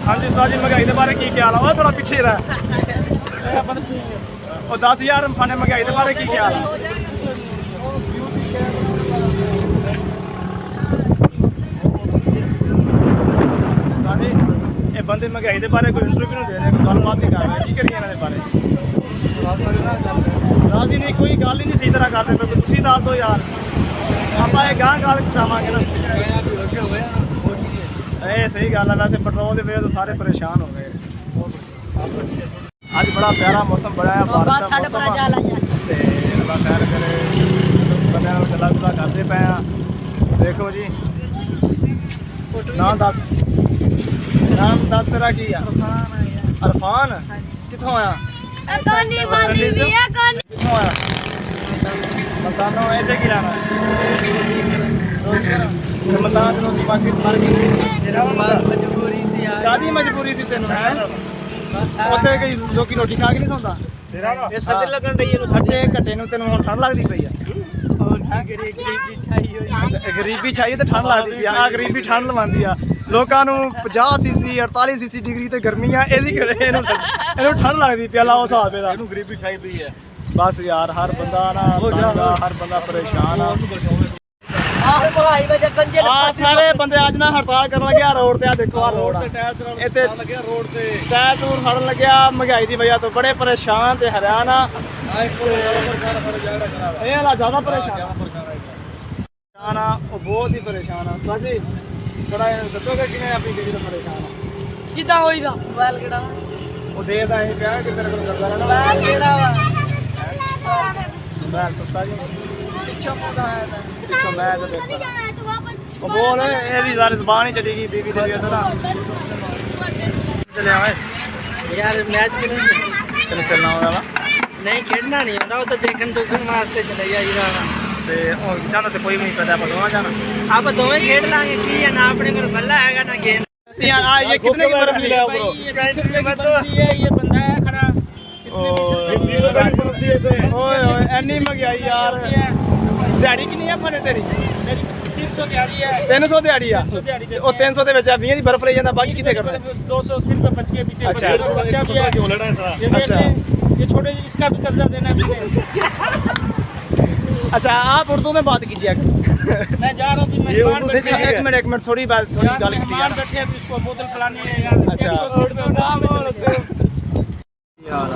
हाँ जी उस्ताद जी महंगाई के बारे की ख्याल है? थोड़ा पीछे रहा 10,000 फाने महंगाई के बारे की ख्याल है? उस्ताद जी ये बंदे महंगाई के बारे कोई इंटरव्यू नहीं दे रहे, कोई गलबात नहीं कर रहे, की करिए इन्होंने बारे? राजी नहीं, कोई गल ही नहीं सही तरह करते पे, तुम दस दो यार, आप गां गल पहुँचावे ना। सही गल है, वैसे पेट्रोल की वजह तो सारे परेशान हो गए। अज बड़ा प्यारा मौसम बनाया, बारिश का मौसम अल्लाह खैर करे, बंद गला गुला करते पे हैं। देखो जी नाम दस तेरा की है? अरफान कितों आया? कितों आया? मलतानो ऐसे की रहना मलतान रोटी मार्केट मर गई, कादी मजबूरी सी तेन है? उत्थे कई लोग रोटी खा के नहीं सौंदा, सर्दी लगन रही है साढ़े घट्टे तेन हम ठंड लगती पई है। गरीबी चाहिए तो ठंड लगती है, आ गरीबी ठंड लवांदी आ लोगों को। 50 सीसी 48 सीसी डिग्री तो गर्मी है, ये ठंड लगती पी लाओ हिसाब का। गरीबी छाई पई है बस यार, हर बंदा ना हर बंदा परेशान आ। सारे बंदे अज ना हड़ताल कर लगे रोड ते, देखो आ रोड टायर टूर फड़न लगे, महंगाई की वजह तो बड़े परेशान ते हरियाणा ज्यादा परेशान बहुत ही परेशान आ। उस्ताद जी थोड़ा दसोगे कि अपनी गड्डी तो परेशान है जिदा होईगा मोबाइल केड़ा वो दे दा है क्या कि तेरे को करदा रहना मोबाइल केड़ा वा मोबाइल सस्ता जी पिछो मोदा है पिछो मैं तो देखता वो बोल एदी सारी जुबान ही चली गई बीवी तेरी इधर चले आवे यार मैच खेलने चल चलना होगा नहीं खेलना नहीं होता, वो तो देखने तो वास्ते चले जाइएगा ते जाना तो कोई भी नहीं पता, आप दोनों जाना आप दोवें खेल लांगे की है ना, अपने को बल्ला हैगा ना गेंद। यार ये कितने की बर्फ लिया ब्रो? ये बंदा है खड़ा, इसने ओए ओए एनी महंगाई यार, दिहाड़ी कितनी है फने तेरी? 300 दिहाड़ी है। 300 दिहाड़ी आ, ਉਹ 300 ਦੇ ਵਿੱਚ 20 ਦੀ ਬਰਫ਼ ਲਈ ਜਾਂਦਾ, ਬਾਕੀ ਕਿੱਥੇ ਕਰਨਾ? 280 रुपये बच के पीछे अच्छा बच्चा भी है। अच्छा ये छोटे इसका भी कर्जा देना है। अच्छा आप उर्दू में बात कीजिए। मैं जा रहा हूँ, एक मिनट थोड़ी गल की मेहमान बैठे हैं, इसको बोतल पिलानी है यार। अच्छा यार